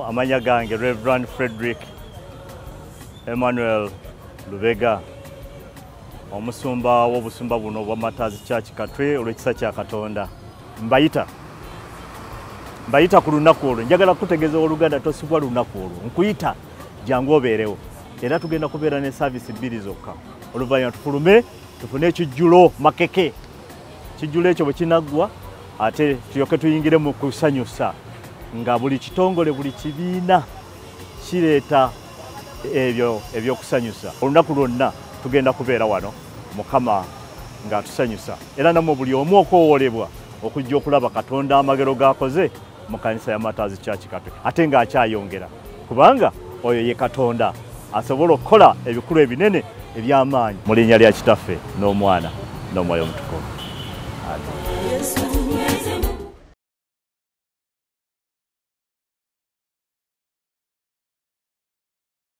Amanya gange Reverend Frederick Emmanuel Lubega omusumba w'obusumba buno bwa Matazi Church Katwe olw'ekisa kya Katonda mbayita ku lunaku olwo njagala kutegeeza oluganda tosibwa lunaku olwo nkuyita jangu obeerewo era tugenda kubeera ne service bbiri zokka oluvannyuma tufulume tufune ekijjulo makeke kijjulo ekyo bwe kinaggwa ate tuyoke tuyingire mu kusanyusa nga buli kitongole buli kibiina kireeta ebyokusanyusa olunaku lwonna tugenda kubeera wano Mukama nga tusanyusa era namwe buli omu okwowolebwa okujja okulaba Katonda amagero gakoze mu kanisa ya Matazi Church Katwe ate nga akyayongera kubanga oyo ye Katonda asobola okukola ebikulu ebinene eby'amaanyi mu linnya lya Kitaffe n'Omwana n'Omwoyo Omutukuvu.